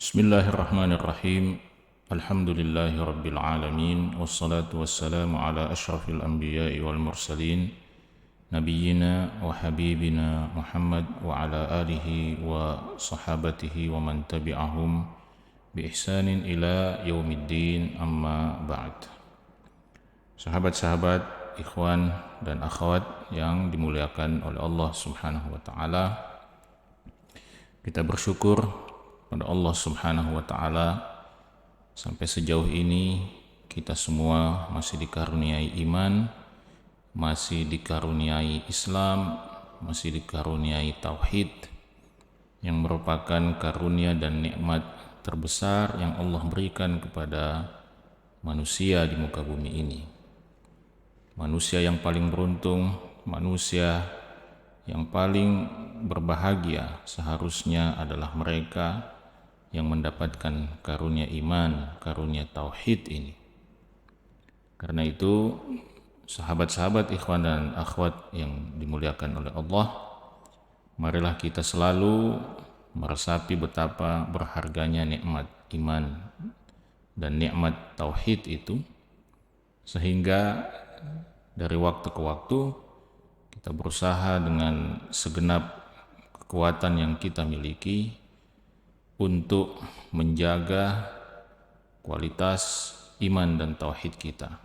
Bismillahirrahmanirrahim. Alhamdulillahi rabbil alamin. Wassalatu wassalamu ala ashrafil anbiya'i wal mursalin nabiyyina wa habibina Muhammad wa ala alihi wa sahabatihi wa man tabi'ahum bi ihsanin ila yaumiddin, amma ba'd. Sahabat-sahabat, ikhwan dan akhwat yang dimuliakan oleh Allah Subhanahu wa taala, kita bersyukur pada Allah Subhanahu wa taala sampai sejauh ini kita semua masih dikaruniai iman, masih dikaruniai Islam, masih dikaruniai tauhid yang merupakan karunia dan nikmat terbesar yang Allah berikan kepada manusia di muka bumi ini. Manusia yang paling beruntung, manusia yang paling berbahagia seharusnya adalah mereka yang mendapatkan karunia iman, karunia tauhid ini. Karena itu, sahabat-sahabat, ikhwan dan akhwat yang dimuliakan oleh Allah, marilah kita selalu meresapi betapa berharganya nikmat iman dan nikmat tauhid itu, sehingga dari waktu ke waktu kita berusaha dengan segenap kekuatan yang kita miliki untuk menjaga kualitas iman dan tauhid kita.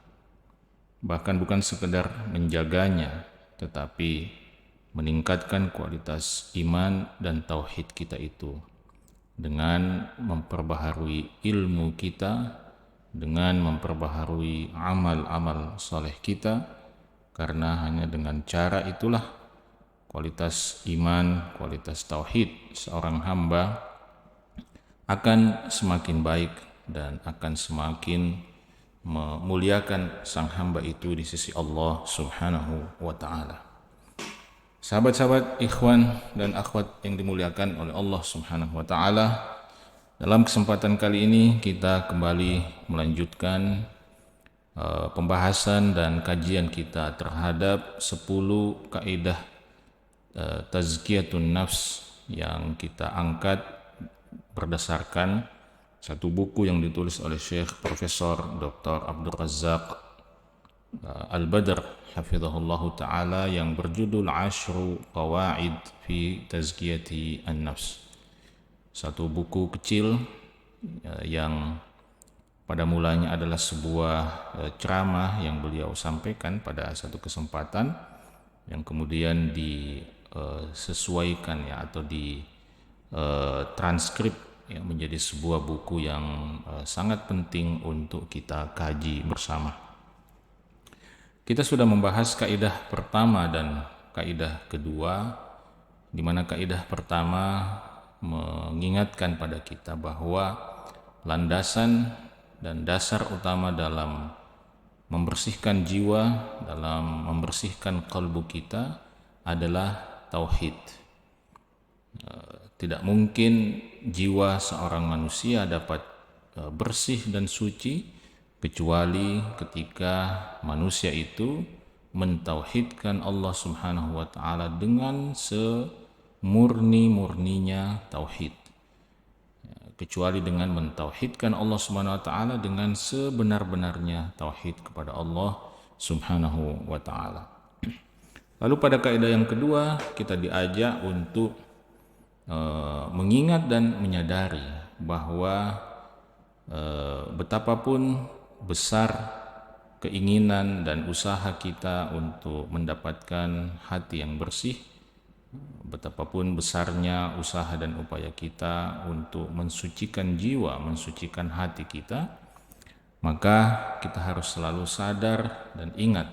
Bahkan bukan sekedar menjaganya, tetapi meningkatkan kualitas iman dan tauhid kita itu dengan memperbaharui ilmu kita, dengan memperbaharui amal-amal saleh kita, karena hanya dengan cara itulah kualitas iman, kualitas tauhid seorang hamba akan semakin baik dan akan semakin memuliakan sang hamba itu di sisi Allah Subhanahu wa taala. Sahabat-sahabat, ikhwan dan akhwat yang dimuliakan oleh Allah Subhanahu wa taala, dalam kesempatan kali ini kita kembali melanjutkan pembahasan dan kajian kita terhadap 10 kaidah tazkiyatun nafs yang kita angkat berdasarkan satu buku yang ditulis oleh Syekh Profesor Dr. Abdul Razak Al-Badr hafizahullahu ta'ala yang berjudul Ashru Qawaid fi Tazkiyati An-Nafs. Satu buku kecil yang pada mulanya adalah sebuah ceramah yang beliau sampaikan pada satu kesempatan, yang kemudian disesuaikan atau di transkrip menjadi sebuah buku yang sangat penting untuk kita kaji bersama. Kita sudah membahas kaidah pertama dan kaidah kedua, di mana kaidah pertama mengingatkan pada kita bahwa landasan dan dasar utama dalam membersihkan jiwa, dalam membersihkan kalbu kita adalah tauhid. Tidak mungkin jiwa seorang manusia dapat bersih dan suci kecuali ketika manusia itu mentauhidkan Allah Subhanahu wa taala dengan semurni-murninya tauhid. Kecuali dengan mentauhidkan Allah Subhanahu wa taala dengan sebenar-benarnya tauhid kepada Allah Subhanahu wa taala. Lalu pada kaidah yang kedua, kita diajak untuk mengingat dan menyadari bahwa betapapun besar keinginan dan usaha kita untuk mendapatkan hati yang bersih, betapapun besarnya usaha dan upaya kita untuk mensucikan jiwa, mensucikan hati kita, maka kita harus selalu sadar dan ingat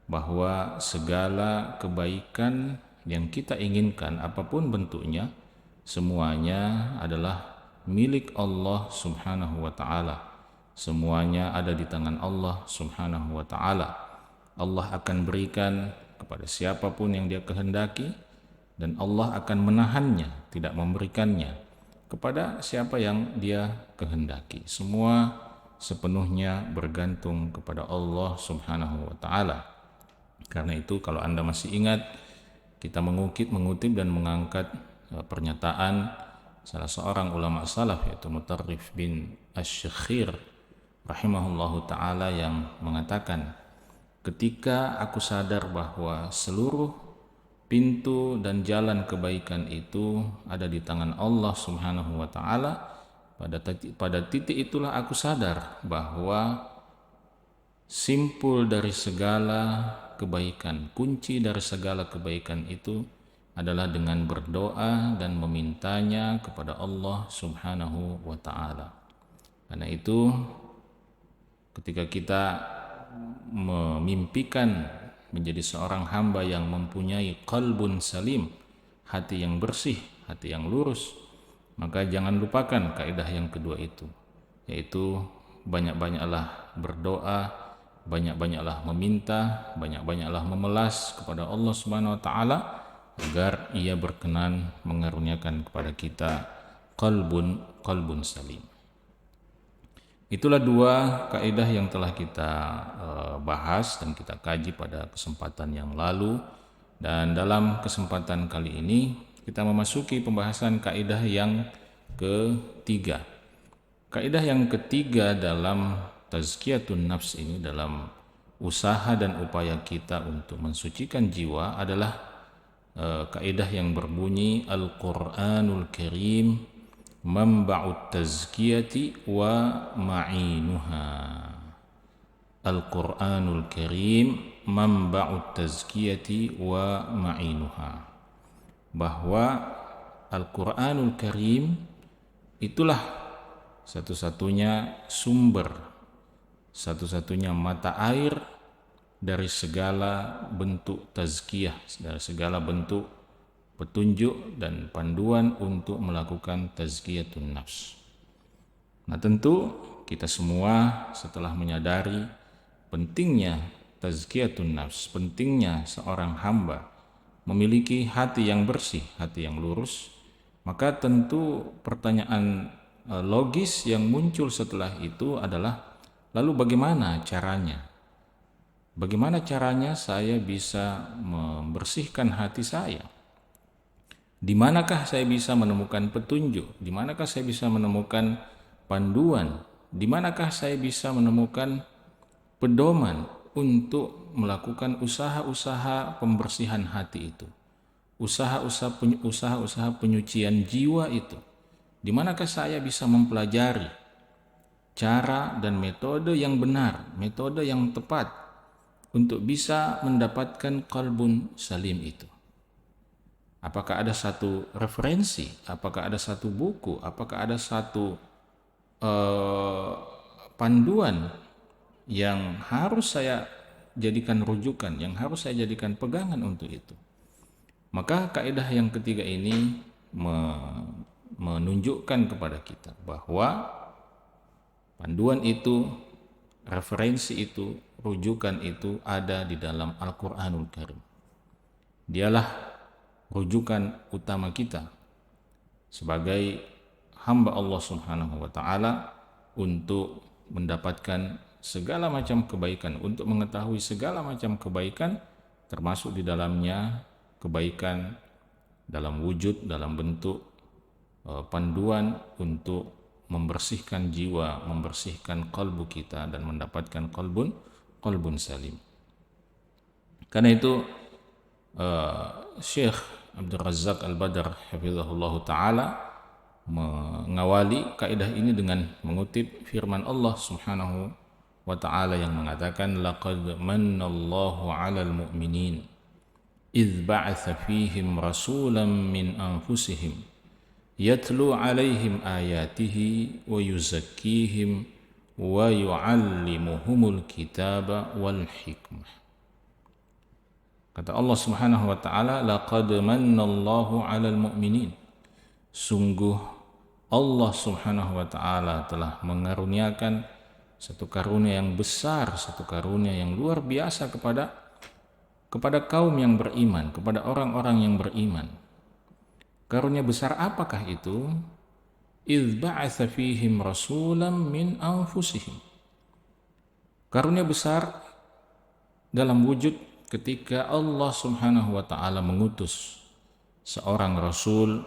bahwa segala kebaikan yang kita inginkan apapun bentuknya, semuanya adalah milik Allah Subhanahu wa taala. Semuanya ada di tangan Allah Subhanahu wa taala. Allah akan berikan kepada siapapun yang Dia kehendaki, dan Allah akan menahannya, tidak memberikannya kepada siapa yang Dia kehendaki. Semua sepenuhnya bergantung kepada Allah Subhanahu wa taala. Karena itu, kalau Anda masih ingat, kita mengutip dan mengangkat pernyataan salah seorang ulama salaf, yaitu Mutarrif bin Asy-Syakhir rahimahullahu ta'ala, yang mengatakan, ketika aku sadar bahwa seluruh pintu dan jalan kebaikan itu ada di tangan Allah Subhanahu wa ta'ala, pada titik itulah aku sadar bahwa simpul dari segala kebaikan, kunci dari segala kebaikan itu adalah dengan berdoa dan memintanya kepada Allah Subhanahu wa ta'ala. Karena itu ketika kita memimpikan menjadi seorang hamba yang mempunyai qalbun salim, hati yang bersih, hati yang lurus, maka jangan lupakan kaidah yang kedua itu, yaitu banyak-banyaklah berdoa, banyak-banyaklah meminta, banyak-banyaklah memelas kepada Allah Subhanahu wa ta'ala agar Ia berkenan mengaruniakan kepada kita qalbun salim. Itulah dua kaidah yang telah kita bahas dan kita kaji pada kesempatan yang lalu, dan dalam kesempatan kali ini kita memasuki pembahasan kaidah yang ketiga. Kaidah yang ketiga dalam tazkiyatun nafs ini, dalam usaha dan upaya kita untuk mensucikan jiwa, adalah kaidah yang berbunyi Al-Qur'anul Karim manba'ut tazkiyati wa ma'inuha. Al-Qur'anul Karim manba'ut tazkiyati wa ma'inuha. Bahwa Al-Qur'anul Karim itulah satu-satunya sumber, satu-satunya mata air dari segala bentuk tazkiyah, dari segala bentuk petunjuk dan panduan untuk melakukan tazkiyatun nafs. Nah, tentu kita semua setelah menyadari pentingnya tazkiyatun nafs, pentingnya seorang hamba memiliki hati yang bersih, hati yang lurus, maka tentu pertanyaan logis yang muncul setelah itu adalah, lalu bagaimana caranya? Bagaimana caranya saya bisa membersihkan hati saya? Di manakah saya bisa menemukan petunjuk? Di manakah saya bisa menemukan panduan? Di manakah saya bisa menemukan pedoman untuk melakukan usaha-usaha pembersihan hati itu? Usaha-usaha penyucian jiwa itu? Di manakah saya bisa mempelajari cara dan metode yang benar, metode yang tepat untuk bisa mendapatkan qalbun salim itu? Apakah ada satu referensi? Apakah ada satu buku? Apakah ada satu panduan yang harus saya jadikan rujukan, yang harus saya jadikan pegangan untuk itu? Maka kaidah yang ketiga ini menunjukkan kepada kita bahwa panduan itu, referensi itu, rujukan itu ada di dalam Al-Qur'anul Karim. Dialah rujukan utama kita sebagai hamba Allah Subhanahu wa ta'ala untuk mendapatkan segala macam kebaikan, untuk mengetahui segala macam kebaikan, termasuk di dalamnya kebaikan dalam wujud, dalam bentuk panduan untuk membersihkan jiwa, membersihkan kalbu kita dan mendapatkan qalbun salim. Karena itu Syekh Abdul Razak Al-Badr hafizahullah ta'ala mengawali kaidah ini dengan mengutip firman Allah Subhanahu wa ta'ala yang mengatakan, laqad mannallahu 'alal mu'minin idh ba'atha fihim rasulan min anfusihim yatlu 'alaihim ayatihi wa yuzakkihim wa yu'allimuhumul kitaba wal hikmah. Kata Allah Subhanahu wa ta'ala, laqad mannallahu 'alal mu'minin. Sungguh Allah Subhanahu wa ta'ala telah mengaruniakan satu karunia yang besar, satu karunia yang luar biasa kepada kaum yang beriman, kepada orang-orang yang beriman. Karunia besar apakah itu? Idz ba'atsa fihim rasulan min anfusihim. Karunia besar dalam wujud ketika Allah Subhanahu wa ta'ala mengutus seorang rasul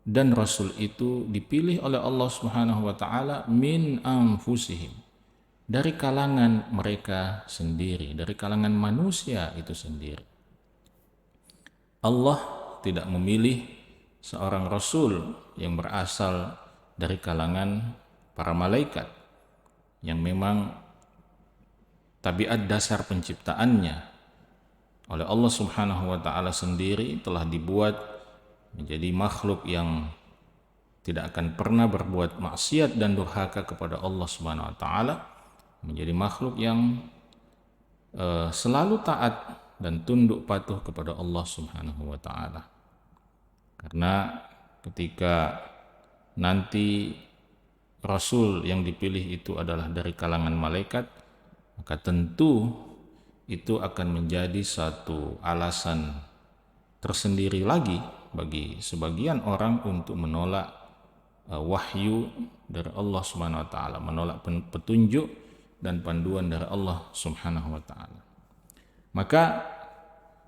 dan Rasul itu dipilih oleh Allah Subhanahu wa taala min anfusihim, dari kalangan mereka sendiri, dari kalangan manusia itu sendiri. Allah tidak memilih seorang rasul yang berasal dari kalangan para malaikat yang memang tabiat dasar penciptaannya oleh Allah Subhanahu wa taala sendiri telah dibuat menjadi makhluk yang tidak akan pernah berbuat maksiat dan durhaka kepada Allah Subhanahu wa taala, menjadi makhluk yang selalu taat dan tunduk patuh kepada Allah Subhanahu wa taala. Karena ketika nanti Rasul yang dipilih itu adalah dari kalangan malaikat, maka tentu itu akan menjadi satu alasan tersendiri lagi bagi sebagian orang untuk menolak wahyu dari Allah Subhanahu wa taala, menolak petunjuk dan panduan dari Allah Subhanahu wa taala. Maka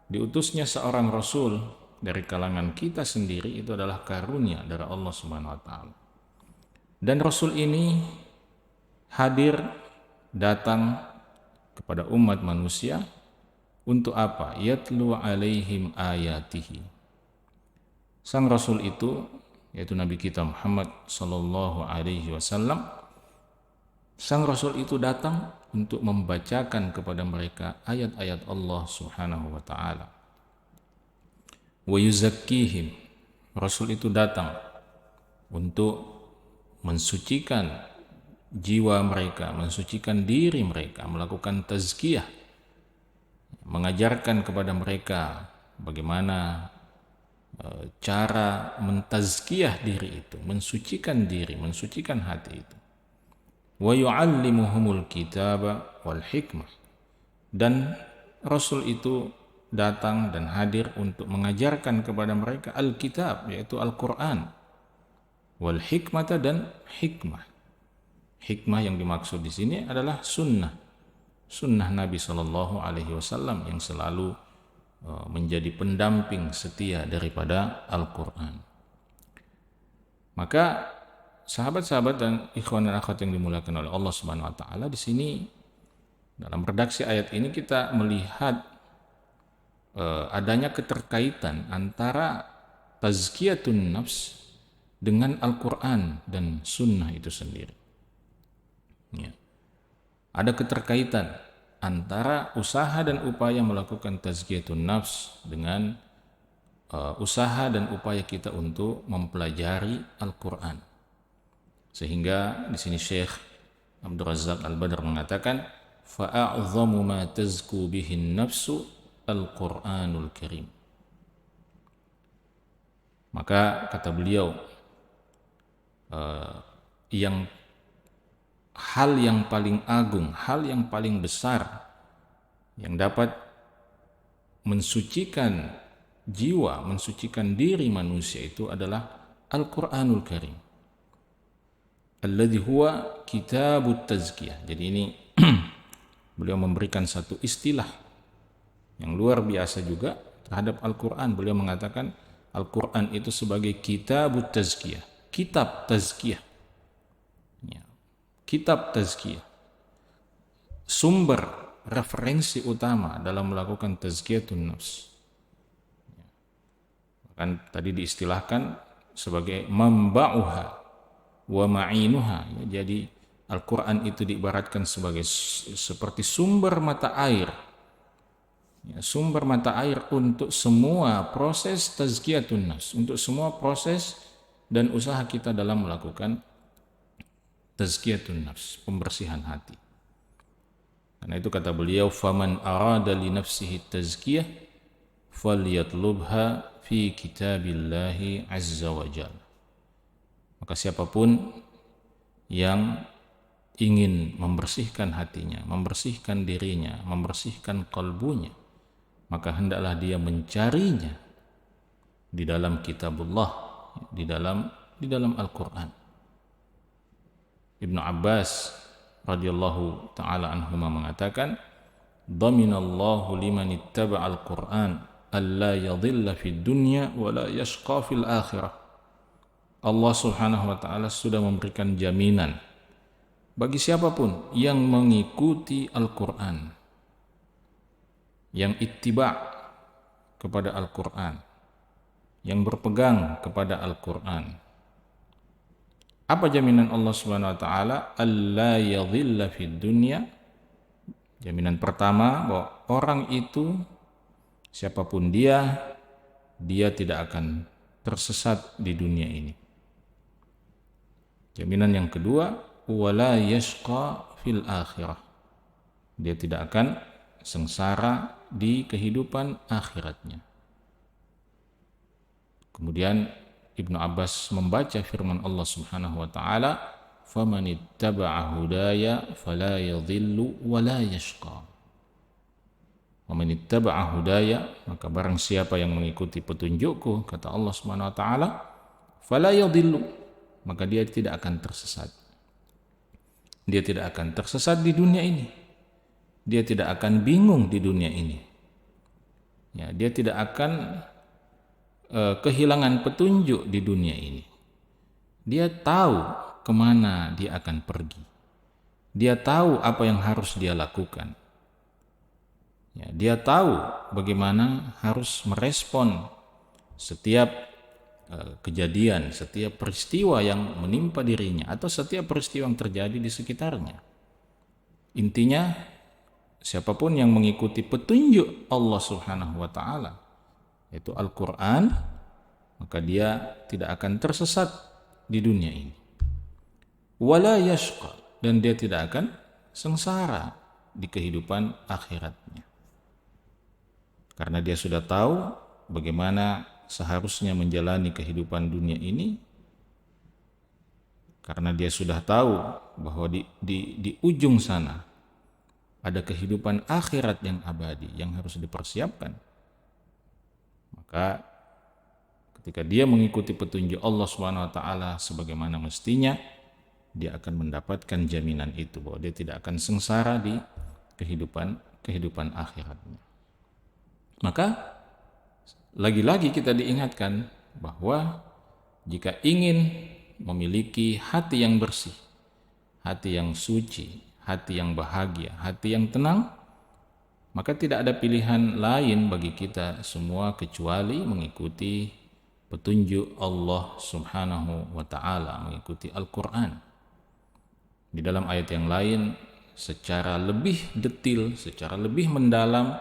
diutusnya seorang rasul dari kalangan kita sendiri itu adalah karunia dari Allah Subhanahu wa taala. Dan rasul ini hadir, datang kepada umat manusia untuk apa? Yatlu alaihim ayatihi. Sang rasul itu, yaitu Nabi kita Muhammad sallallahu alaihi wasallam, sang rasul itu datang untuk membacakan kepada mereka ayat-ayat Allah Subhanahu wa taala. Wa yuzakkihim. Rasul itu datang untuk mensucikan jiwa mereka, mensucikan diri mereka, melakukan tazkiyah, mengajarkan kepada mereka bagaimana cara mentazkiyah diri itu, mensucikan diri, mensucikan hati itu. Wa yu'allimuhumul kitaba wal hikmah. Dan Rasul itu datang dan hadir untuk mengajarkan kepada mereka Alkitab, yaitu Al-Quran, wal hikmata, dan hikmah. Hikmah yang dimaksud di sini adalah sunnah Nabi Shallallahu Alaihi Wasallam yang selalu menjadi pendamping setia daripada Al-Quran. Maka sahabat-sahabat dan ikhwan dan akhwat yang dimuliakan oleh Allah Subhanahu wa taala, di sini dalam redaksi ayat ini kita melihat adanya keterkaitan antara tazkiyatun nafs dengan Al-Quran dan sunnah itu sendiri. Ya. Ada keterkaitan antara usaha dan upaya melakukan tazkiyatun nafs dengan usaha dan upaya kita untuk mempelajari Al-Quran. Sehingga di sini Syekh Abdul Razak Al-Badr mengatakan, fa'a'zamu ma tazku bihin nafsu Al-Quranul Karim. Maka kata beliau, hal yang paling agung, hal yang paling besar yang dapat mensucikan jiwa, mensucikan diri manusia itu adalah Al-Quranul Karim, alladzi huwa kitabut tazkiyah. Jadi ini beliau memberikan satu istilah yang luar biasa juga terhadap Al-Quran. Beliau mengatakan Al-Quran itu sebagai kitabut tazkiyah, kitab tazkiyah, ya, kitab tazkiyah, sumber referensi utama dalam melakukan tazkiyatun nafs. Kan tadi diistilahkan sebagai mamba'uha wa ma'inuha. Jadi Al-Quran itu diibaratkan sebagai seperti sumber mata air, ya, sumber mata air untuk semua proses tazkiyatun nafs, untuk semua proses dan usaha kita dalam melakukan tazkiyatun nafs, pembersihan hati. Karena itu kata beliau, faman arada li nafsihi tazkiyah falyatlubha fi kitabillahi azza wa jalla. Maka siapapun yang ingin membersihkan hatinya, membersihkan dirinya, membersihkan kalbunya, maka hendaklah dia mencarinya di dalam kitabullah, di dalam Al-Quran. Ibnu Abbas radhiyallahu ta'ala anhuma mengatakan, dhaminallahu liman ittaba'al Qur'an alla yadhilla fid dunya wa la yashqa fil akhirah. Allah Subhanahu wa taala sudah memberikan jaminan bagi siapapun yang mengikuti Al-Qur'an, yang ittiba' kepada Al-Qur'an, yang berpegang kepada Al-Qur'an. Apa jaminan Allah Subhanahu wa taala? Alla yadhilla fid dunya. Jaminan pertama bahwa orang itu siapapun dia tidak akan tersesat di dunia ini. Jaminan yang kedua, wala yashqa fil akhirah. Dia tidak akan sengsara di kehidupan akhiratnya. Kemudian Ibnu Abbas membaca firman Allah Subhanahu wa taala, "Faman ittaba'a hudaya fala yadhillu wala yashqa." Faman ittaba'a hudaya, maka barang siapa yang mengikuti petunjukku, kata Allah Subhanahu wa taala, fala yadhillu, maka dia tidak akan tersesat. Dia tidak akan tersesat di dunia ini. Dia tidak akan bingung di dunia ini. Ya, dia tidak akan kehilangan petunjuk di dunia ini. Dia tahu kemana dia akan pergi. Dia tahu apa yang harus dia lakukan. Ya, dia tahu bagaimana harus merespon setiap kejadian, setiap peristiwa yang menimpa dirinya atau setiap peristiwa yang terjadi di sekitarnya. Intinya, siapapun yang mengikuti petunjuk Allah Subhanahu wa taala, yaitu Al-Qur'an, maka dia tidak akan tersesat di dunia ini. Wala yashqa, dan dia tidak akan sengsara di kehidupan akhiratnya. Karena dia sudah tahu bagaimana seharusnya menjalani kehidupan dunia ini, karena dia sudah tahu bahwa di ujung sana ada kehidupan akhirat yang abadi yang harus dipersiapkan. Maka ketika dia mengikuti petunjuk Allah Subhanahu wa taala sebagaimana mestinya, dia akan mendapatkan jaminan itu bahwa dia tidak akan sengsara di kehidupan akhiratnya. Maka lagi-lagi kita diingatkan bahwa jika ingin memiliki hati yang bersih, hati yang suci, hati yang bahagia, hati yang tenang, maka tidak ada pilihan lain bagi kita semua kecuali mengikuti petunjuk Allah Subhanahu wa taala, mengikuti Al-Qur'an. Di dalam ayat yang lain secara lebih detil, secara lebih mendalam,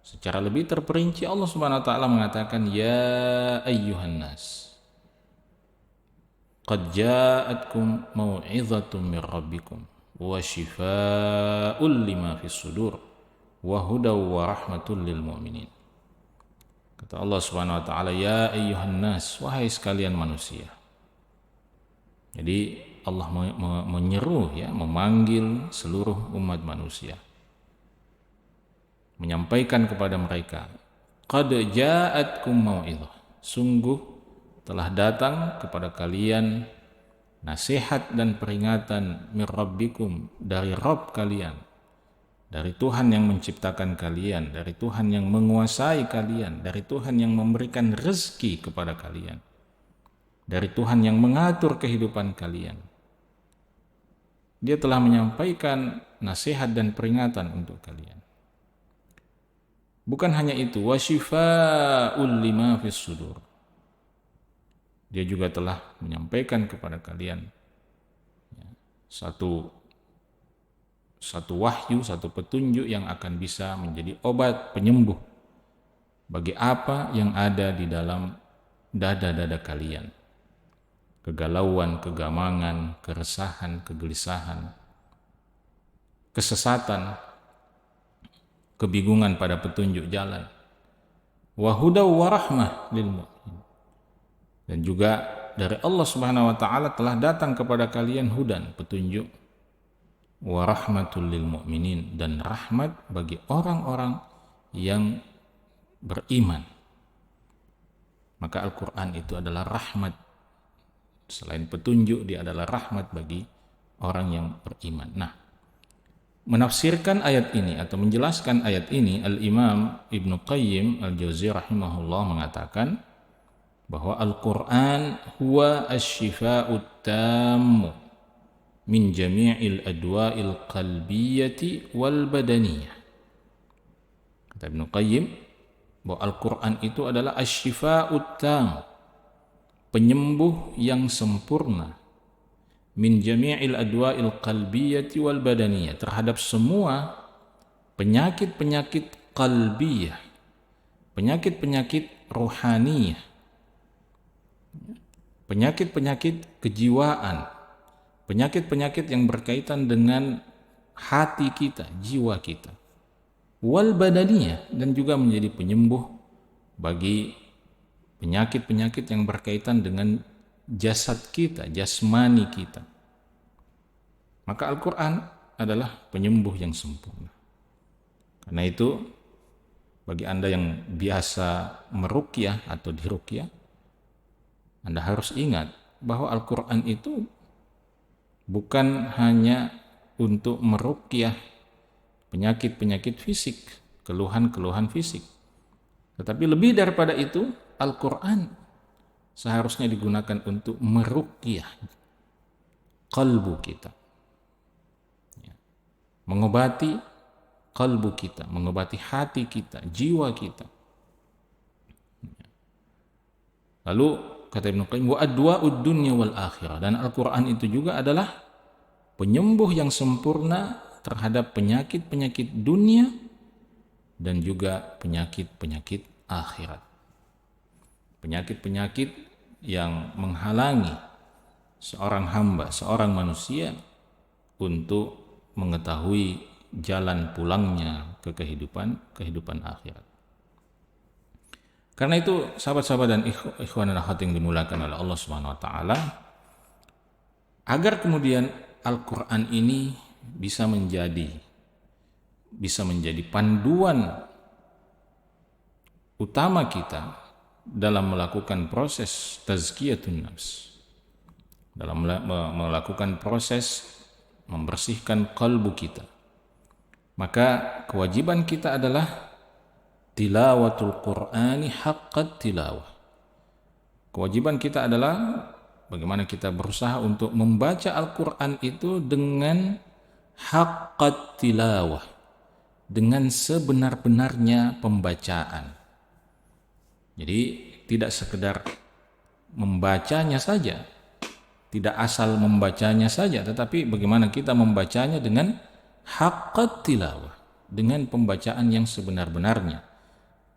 secara lebih terperinci Allah Subhanahu wa taala mengatakan, ya ayyuhan nas qad ja'atkum mau'izatun mir rabbikum wa shifaa'un lima fis sudur wa hudaw wa rahmatul lil mu'minin. Kata Allah Subhanahu wa taala, ya ayyuhan nas, wahai sekalian manusia. Jadi Allah menyeru, ya, memanggil seluruh umat manusia, menyampaikan kepada mereka, qad ja'atkum mau'izah, sungguh telah datang kepada kalian nasihat dan peringatan mir rabbikum, dari Rabb kalian, dari Tuhan yang menciptakan kalian, dari Tuhan yang menguasai kalian, dari Tuhan yang memberikan rezeki kepada kalian, dari Tuhan yang mengatur kehidupan kalian. Dia telah menyampaikan nasihat dan peringatan untuk kalian. Bukan hanya itu, wa shifaa'un lima fis sudur. Dia juga telah menyampaikan kepada kalian, ya, satu wahyu, satu petunjuk yang akan bisa menjadi obat penyembuh bagi apa yang ada di dalam dada-dada kalian. Kegalauan, kegamangan, keresahan, kegelisahan, kesesatan, kebingungan pada petunjuk jalan. Wa hudaw wa rahmah lil mu'min. Dan juga dari Allah Subhanahu wa taala telah datang kepada kalian hudan, petunjuk, wa rahmatul lil mu'minin, dan rahmat bagi orang-orang yang beriman. Maka Al-Qur'an itu adalah rahmat. Selain petunjuk, dia adalah rahmat bagi orang yang beriman. Nah, menafsirkan ayat ini atau menjelaskan ayat ini, Al-Imam Ibnu Qayyim Al-Jauziyah rahimahullah mengatakan bahwa Al-Quran huwa asy-syifa'ut tammu min jami'il adwa'il qalbiyyati wal badaniyah. Kata Ibnu Qayyim bahwa Al-Quran itu adalah asy-syifa'ut tam, penyembuh yang sempurna, min jami'il adwa'il qalbiyyati wal badaniyah, terhadap semua penyakit-penyakit qalbiyah, penyakit-penyakit rohaniyah, penyakit-penyakit kejiwaan, penyakit-penyakit yang berkaitan dengan hati kita, jiwa kita, wal badaniyah, dan juga menjadi penyembuh bagi penyakit-penyakit yang berkaitan dengan jasad kita, jasmani kita. Maka Al-Quran adalah penyembuh yang sempurna. Karena itu, bagi Anda yang biasa meruqyah atau diruqyah, Anda harus ingat bahwa Al-Quran itu bukan hanya untuk meruqyah penyakit-penyakit fisik, keluhan-keluhan fisik. Tetapi lebih daripada itu, Al-Quran seharusnya digunakan untuk meruqyah qalbu kita. Mengobati qalbu kita, mengobati hati kita, jiwa kita. Lalu kata Ibnu Qayyim, wa adwa'ud dunya wal akhirah, dan Al-Quran itu juga adalah penyembuh yang sempurna terhadap penyakit-penyakit dunia dan juga penyakit-penyakit akhirat. Penyakit-penyakit yang menghalangi seorang hamba, seorang manusia untuk mengetahui jalan pulangnya ke kehidupan akhirat. Karena itu, sahabat-sahabat dan ikhwan dan akhwat yang dimulakan oleh Allah Subhanahu wa taala, agar kemudian Al-Qur'an ini bisa menjadi panduan utama kita dalam melakukan proses tazkiyatun nafs, dalam melakukan proses membersihkan kalbu kita. Maka kewajiban kita adalah tilawatul Qur'ani haqqat tilawah. Kewajiban kita adalah bagaimana kita berusaha untuk membaca Al-Quran itu dengan haqqat tilawah, dengan sebenar-benarnya pembacaan. Jadi tidak sekedar membacanya saja, tidak asal membacanya saja, tetapi bagaimana kita membacanya dengan haqqat tilawah, dengan pembacaan yang sebenar-benarnya,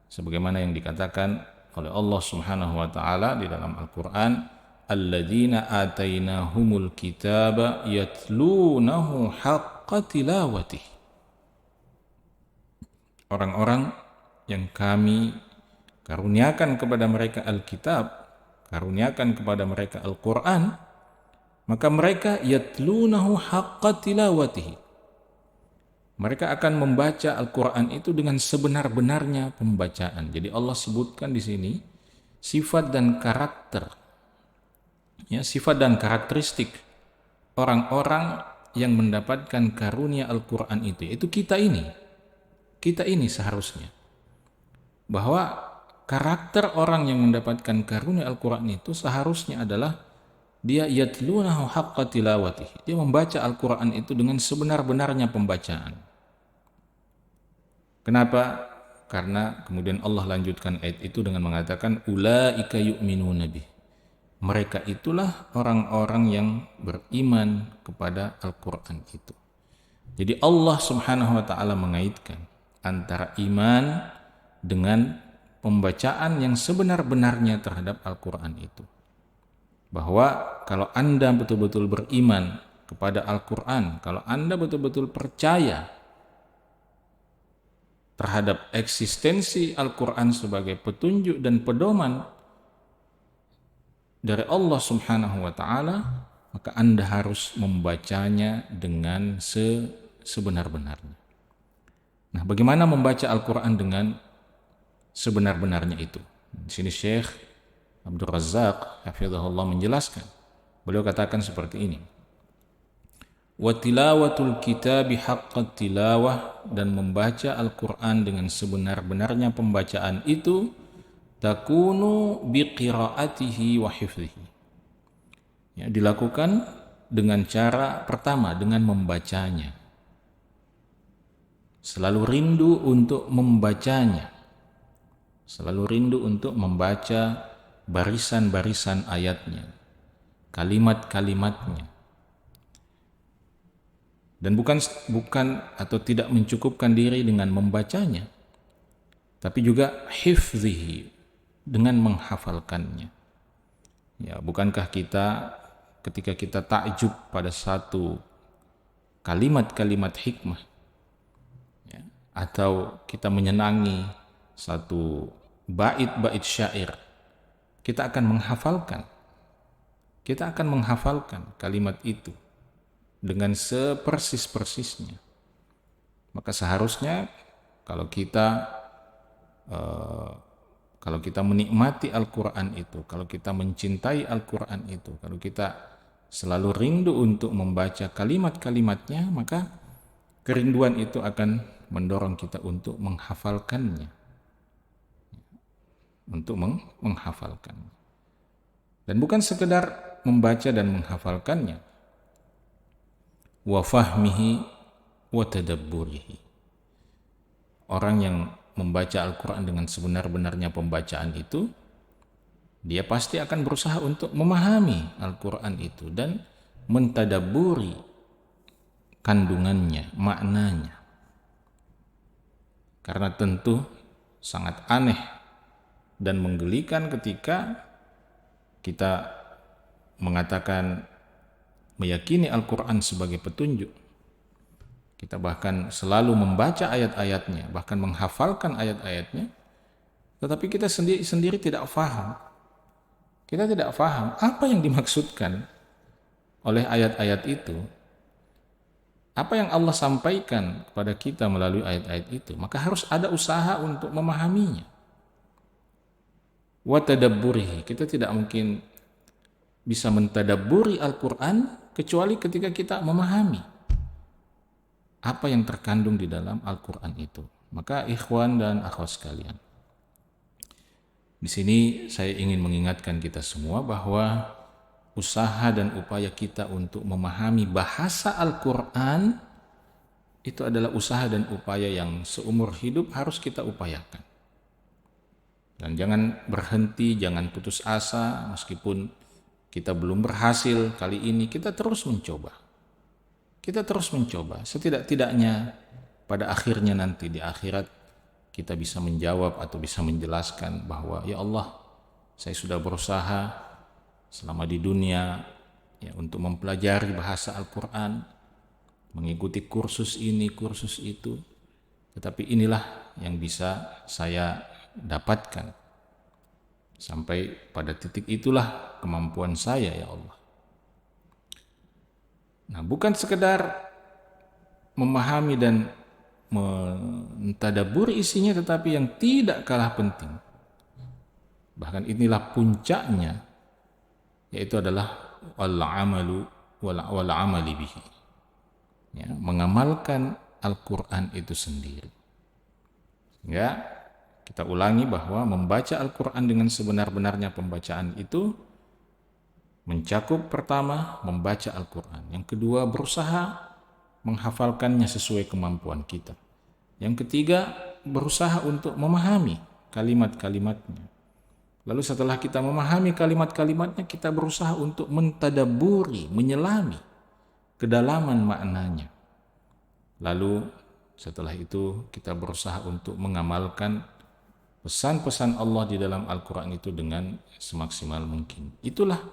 sebagaimana yang dikatakan oleh Allah Subhanahu wa taala di dalam Al-Qur'an, alladzina atainahumul kitaba yatlunahu haqqa tilawatih. Orang-orang yang kami karuniakan kepada mereka Alkitab, karuniakan kepada mereka Al-Qur'an, maka mereka yatlunahu haqqa tilawatih. Mereka akan membaca Al-Quran itu dengan sebenar-benarnya pembacaan. Jadi Allah sebutkan di sini sifat dan karakter, ya, sifat dan karakteristik orang-orang yang mendapatkan karunia Al-Quran itu, yaitu kita ini seharusnya. Bahwa karakter orang yang mendapatkan karunia Al-Quran itu seharusnya adalah dia yatlunahu haqqa tilawatih. Dia membaca Al-Quran itu dengan sebenar-benarnya pembacaan. Kenapa? Karena kemudian Allah lanjutkan ayat itu dengan mengatakan ulaika yu'minuna bih. Mereka itulah orang-orang yang beriman kepada Al-Quran itu. Jadi Allah Subhanahu wa taala mengaitkan antara iman dengan pembacaan yang sebenar-benarnya terhadap Al-Quran itu. Bahwa kalau Anda betul-betul beriman kepada Al-Quran, kalau Anda betul-betul percaya terhadap eksistensi Al-Quran sebagai petunjuk dan pedoman dari Allah Subhanahu wa taala, maka Anda harus membacanya dengan sebenar-benarnya. Nah, bagaimana membaca Al-Quran dengan sebenar-benarnya itu? Di sini Syekh Abdul Razak hafizahullah menjelaskan. Beliau katakan seperti ini. Wa tilawatul kitabi haqqat tilawah, dan membaca Al-Quran dengan sebenar-benarnya pembacaan itu takunu biqiraatihi wa hifdhihi. Ya, dilakukan dengan cara pertama dengan membacanya. Selalu rindu untuk membacanya. Selalu rindu untuk membaca barisan-barisan ayatnya, kalimat-kalimatnya. Dan bukan atau tidak mencukupkan diri dengan membacanya, tapi juga hifdhihi, dengan menghafalkannya. Ya, bukankah kita ketika kita takjub pada satu kalimat-kalimat hikmah, ya, atau kita menyenangi satu bait-bait syair, kita akan menghafalkan kalimat itu dengan sepersis-persisnya. Maka seharusnya kalau kita menikmati Al-Quran itu, kalau kita mencintai Al-Quran itu, kalau kita selalu rindu untuk membaca kalimat-kalimatnya, maka kerinduan itu akan mendorong kita untuk menghafalkannya. Dan bukan sekedar membaca dan menghafalkannya, wa fahmihi wa tadabburihi. Orang yang membaca Al-Quran dengan sebenar-benarnya pembacaan itu, dia pasti akan berusaha untuk memahami Al-Quran itu dan mentadabburi kandungannya, maknanya. Karena tentu sangat aneh dan menggelikan ketika kita mengatakan meyakini Al-Quran sebagai petunjuk. Kita bahkan selalu membaca ayat-ayatnya, bahkan menghafalkan ayat-ayatnya, tetapi kita sendiri tidak faham. Kita tidak faham apa yang dimaksudkan oleh ayat-ayat itu. Apa yang Allah sampaikan kepada kita melalui ayat-ayat itu. Maka harus ada usaha untuk memahaminya. Wa tadabburihi. Kita tidak mungkin bisa mentadabburi Al-Quran kecuali ketika kita memahami apa yang terkandung di dalam Al-Quran itu. Maka ikhwan dan akhwat sekalian, di sini saya ingin mengingatkan kita semua bahwa usaha dan upaya kita untuk memahami bahasa Al-Quran itu adalah usaha dan upaya yang seumur hidup harus kita upayakan. Dan jangan berhenti, jangan putus asa meskipun kita belum berhasil kali ini, kita terus mencoba. Kita terus mencoba, setidak-tidaknya pada akhirnya nanti di akhirat kita bisa menjawab atau bisa menjelaskan bahwa ya Allah, saya sudah berusaha selama di dunia ya untuk mempelajari bahasa Al-Quran, mengikuti kursus ini, kursus itu, tetapi inilah yang bisa saya dapatkan. Sampai pada titik itulah kemampuan saya ya Allah. Nah, bukan sekedar memahami dan mentadabburi isinya, tetapi yang tidak kalah penting, bahkan inilah puncaknya, yaitu adalah wal amali bihi, ya, mengamalkan Al-Quran itu sendiri. Sehingga kita ulangi bahwa membaca Al-Quran dengan sebenar-benarnya pembacaan itu mencakup pertama membaca Al-Quran, yang kedua berusaha menghafalkannya sesuai kemampuan kita, yang ketiga berusaha untuk memahami kalimat-kalimatnya. Lalu setelah kita memahami kalimat-kalimatnya, kita berusaha untuk mentadabburi, menyelami kedalaman maknanya. Lalu setelah itu kita berusaha untuk mengamalkan pesan-pesan Allah di dalam Al-Quran itu dengan semaksimal mungkin. Itulah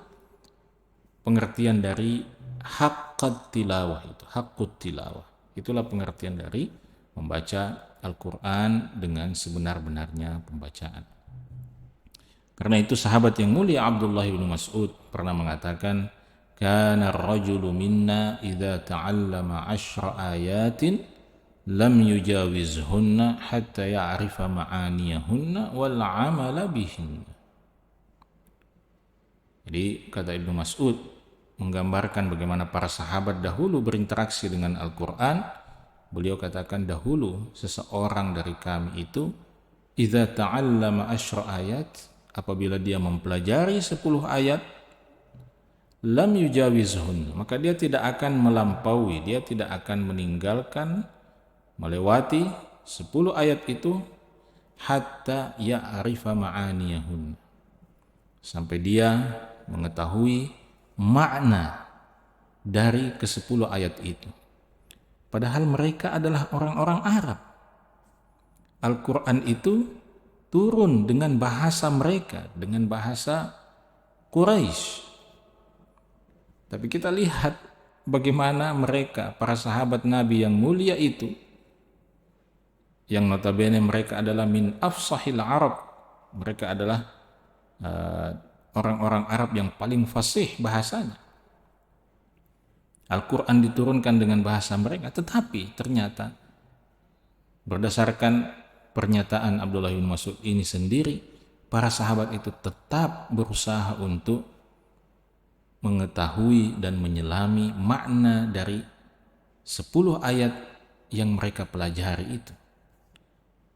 pengertian dari haqqat tilawah itu, haqqut tilawah. Itulah pengertian dari membaca Al-Quran dengan sebenar-benarnya pembacaan. Karena itu sahabat yang mulia Abdullah bin Mas'ud pernah mengatakan, kana ar-rajulu minna idza ta'allama 10 ayatin lam yujawizhunna hatta ya'rifa ma'aniyahunna wal 'amala bihinna. Jadi kata Ibnu Mas'ud menggambarkan bagaimana para sahabat dahulu berinteraksi dengan Al-Quran. Beliau katakan dahulu seseorang dari kami itu idza ta'allama asyra ayat, apabila dia mempelajari 10 ayat, lam yujawizhun, maka dia tidak akan melampaui, dia tidak akan meninggalkan, melewati 10 ayat itu, hatta ya'rifa ma'aniyahun, sampai dia mengetahui makna dari ke-10 ayat itu. Padahal mereka adalah orang-orang Arab. Al-Quran itu turun dengan bahasa mereka, dengan bahasa Quraisy. Tapi kita lihat bagaimana mereka, para sahabat Nabi yang mulia itu, yang notabene mereka adalah min afsahil Arab, mereka adalah orang-orang Arab yang paling fasih bahasanya. Al-Quran diturunkan dengan bahasa mereka, tetapi ternyata berdasarkan pernyataan Abdullah bin Mas'ud ini sendiri, para sahabat itu tetap berusaha untuk mengetahui dan menyelami makna dari 10 ayat yang mereka pelajari itu.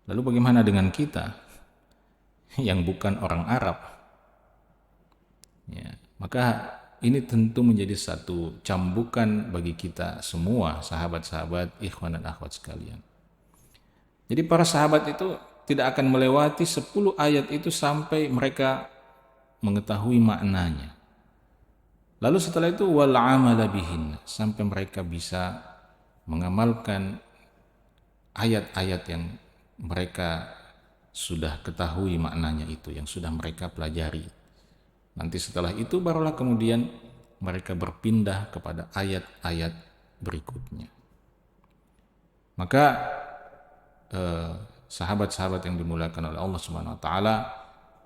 Lalu bagaimana dengan kita yang bukan orang Arab? Ya, maka ini tentu menjadi satu cambukan bagi kita semua, sahabat-sahabat, ikhwan dan akhwat sekalian. Jadi para sahabat itu tidak akan melewati 10 ayat itu sampai mereka mengetahui maknanya. Lalu setelah itu wal amala bihin, sampai mereka bisa mengamalkan ayat-ayat yang mereka sudah ketahui maknanya itu, yang sudah mereka pelajari. Nanti setelah itu barulah kemudian mereka berpindah kepada ayat-ayat berikutnya. Maka sahabat-sahabat yang dimuliakan oleh Allah Subhanahu wa taala,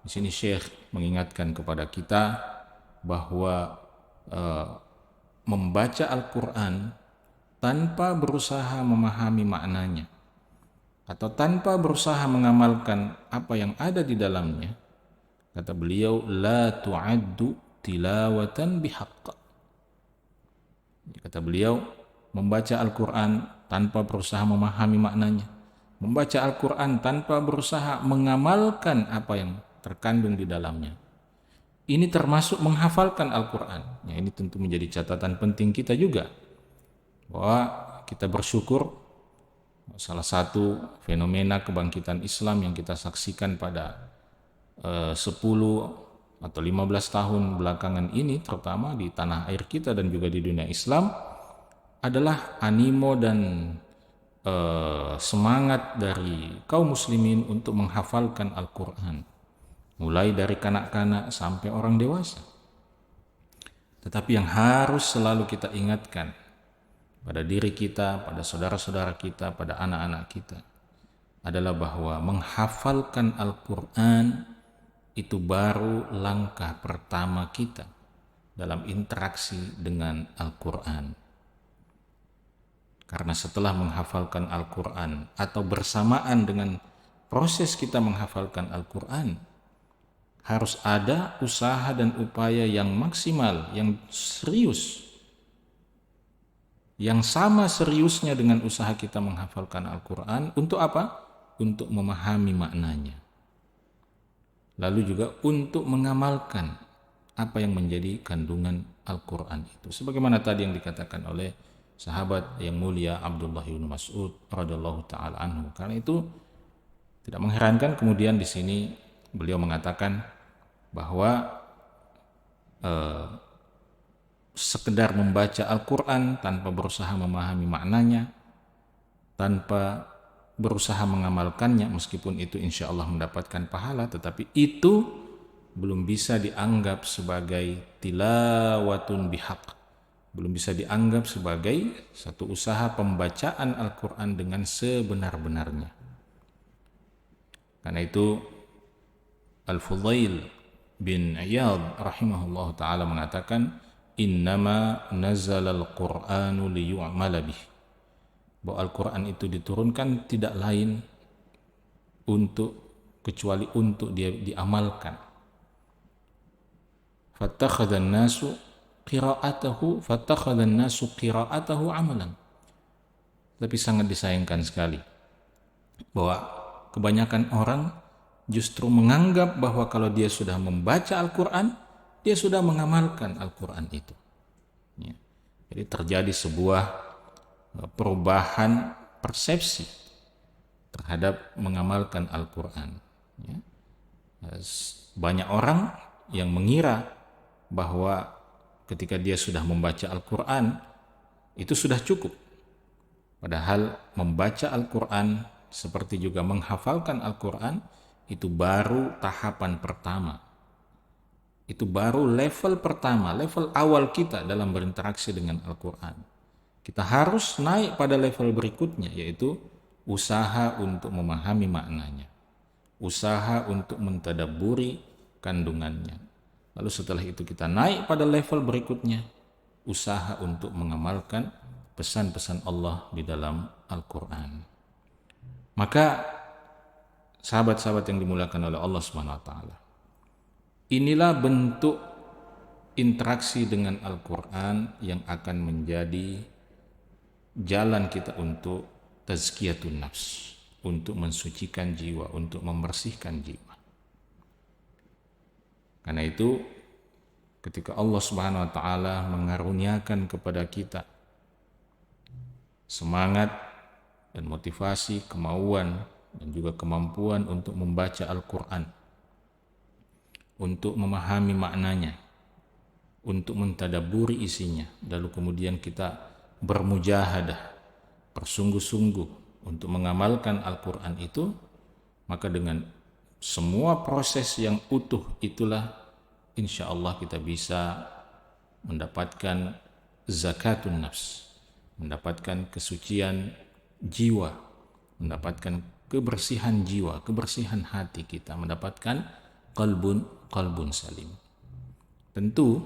di sini Syekh mengingatkan kepada kita bahwa membaca Al-Quran tanpa berusaha memahami maknanya atau tanpa berusaha mengamalkan apa yang ada di dalamnya, kata beliau, la tu'addu tilawatan bihaqq. Kata beliau, membaca Al-Quran tanpa berusaha memahami maknanya, membaca Al-Quran tanpa berusaha mengamalkan apa yang terkandung di dalamnya, ini termasuk menghafalkan Al-Quran. Ya, ini tentu menjadi catatan penting kita juga, bahwa kita bersyukur salah satu fenomena kebangkitan Islam yang kita saksikan pada 10 atau 15 tahun belakangan ini, terutama di tanah air kita dan juga di dunia Islam, adalah animo dan semangat dari kaum muslimin untuk menghafalkan Al-Quran, mulai dari kanak-kanak sampai orang dewasa. Tetapi yang harus selalu kita ingatkan pada diri kita, pada saudara-saudara kita, pada anak-anak kita, adalah bahwa menghafalkan Al-Quran itu baru langkah pertama kita dalam interaksi dengan Al-Quran. Karena setelah menghafalkan Al-Quran atau bersamaan dengan proses kita menghafalkan Al-Quran, harus ada usaha dan upaya yang maksimal, yang serius, yang sama seriusnya dengan usaha kita menghafalkan Al-Quran. Untuk apa? Untuk memahami maknanya, lalu juga untuk mengamalkan apa yang menjadi kandungan Al-Quran itu, sebagaimana tadi yang dikatakan oleh sahabat yang mulia Abdullah bin Mas'ud radhiyallahu taala anhu. Karena itu tidak mengherankan kemudian di sini beliau mengatakan bahwa sekedar membaca Al-Quran tanpa berusaha memahami maknanya, tanpa berusaha mengamalkannya, meskipun itu insya Allah mendapatkan pahala, tetapi itu belum bisa dianggap sebagai tilawatun bihaq, belum bisa dianggap sebagai satu usaha pembacaan Al-Quran dengan sebenar-benarnya. Karena itu Al-Fudail bin Iyad rahimahullah ta'ala mengatakan, innama nazalal Qur'anu liyu'mala bih, bahwa Al-Quran itu diturunkan tidak lain kecuali untuk dia diamalkan. Fattakhadhan nasu qira'atahu amalan. Tapi sangat disayangkan sekali bahwa kebanyakan orang justru menganggap bahwa kalau dia sudah membaca Al-Quran, dia sudah mengamalkan Al-Quran itu. Ya. Jadi terjadi sebuah perubahan persepsi terhadap mengamalkan Al-Quran. Ya. Banyak orang yang mengira bahwa ketika dia sudah membaca Al-Quran, itu sudah cukup. Padahal membaca Al-Quran seperti juga menghafalkan Al-Quran itu baru tahapan pertama. Itu baru level pertama, level awal kita dalam berinteraksi dengan Al-Quran. Kita harus naik pada level berikutnya, yaitu usaha untuk memahami maknanya, usaha untuk mentadabburi kandungannya. Lalu setelah itu kita naik pada level berikutnya, usaha untuk mengamalkan pesan-pesan Allah di dalam Al-Quran. Maka sahabat-sahabat yang dimuliakan oleh Allah SWT, inilah bentuk interaksi dengan Al-Quran yang akan menjadi jalan kita untuk tazkiyatun nafs, untuk mensucikan jiwa, untuk membersihkan jiwa. Karena itu ketika Allah Subhanahu wa taala mengaruniakan kepada kita semangat dan motivasi, kemauan dan juga kemampuan untuk membaca Al-Quran, untuk memahami maknanya, untuk mentadabburi isinya, lalu kemudian kita bermujahadah, bersungguh-sungguh untuk mengamalkan Al-Quran itu, maka dengan semua proses yang utuh itulah insya Allah kita bisa mendapatkan zakatun nafs, mendapatkan kesucian jiwa, mendapatkan kebersihan jiwa, kebersihan hati kita, mendapatkan qalbun salim. Tentu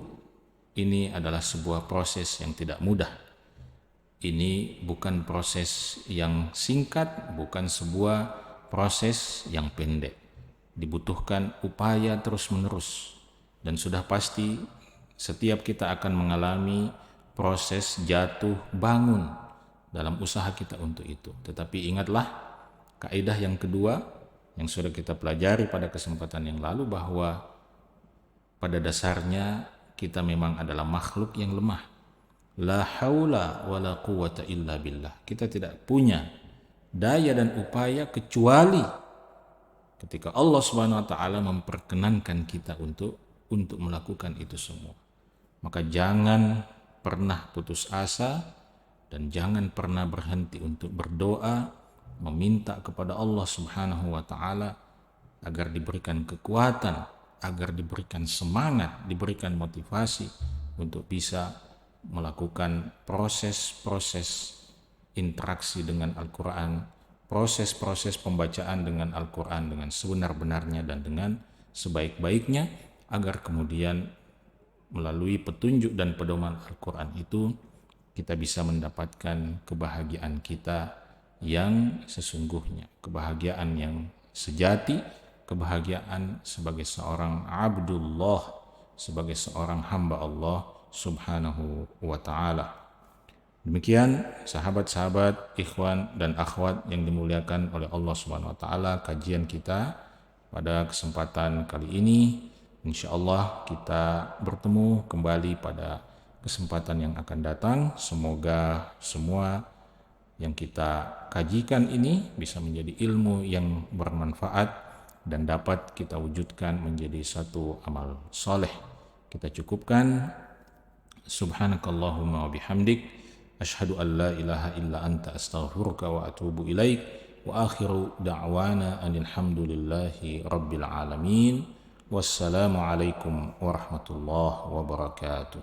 ini adalah sebuah proses yang tidak mudah. Ini bukan proses yang singkat, bukan sebuah proses yang pendek. Dibutuhkan upaya terus-menerus, dan sudah pasti setiap kita akan mengalami proses jatuh bangun dalam usaha kita untuk itu. Tetapi ingatlah kaidah yang kedua yang sudah kita pelajari pada kesempatan yang lalu, bahwa pada dasarnya kita memang adalah makhluk yang lemah. La haula wa la quwata illa billah. Kita tidak punya daya dan upaya kecuali ketika Allah Subhanahu wa taala memperkenankan kita untuk melakukan itu semua. Maka jangan pernah putus asa dan jangan pernah berhenti untuk berdoa, meminta kepada Allah Subhanahu wa taala agar diberikan kekuatan, agar diberikan semangat, diberikan motivasi untuk bisa melakukan proses-proses interaksi dengan Al-Quran, proses-proses pembacaan dengan Al-Quran dengan sebenar-benarnya dan dengan sebaik-baiknya, agar kemudian melalui petunjuk dan pedoman Al-Quran itu kita bisa mendapatkan kebahagiaan kita yang sesungguhnya, kebahagiaan yang sejati, kebahagiaan sebagai seorang abdullah, sebagai seorang hamba Allah Subhanahu wa ta'ala. Demikian sahabat-sahabat, ikhwan dan akhwat yang dimuliakan oleh Allah Subhanahu wa taala, kajian kita pada kesempatan kali ini. Insyaallah kita bertemu kembali pada kesempatan yang akan datang. Semoga semua yang kita kajikan ini bisa menjadi ilmu yang bermanfaat dan dapat kita wujudkan menjadi satu amal soleh. Kita cukupkan. Subhanakallahumma wa bihamdik, asyhadu an la ilaha illa anta, astaghfiruka wa atubu ilaik, wa akhiru da'wana anil hamdulillahi rabbil alamin. Wassalamu alaikum warahmatullahi wabarakatuh.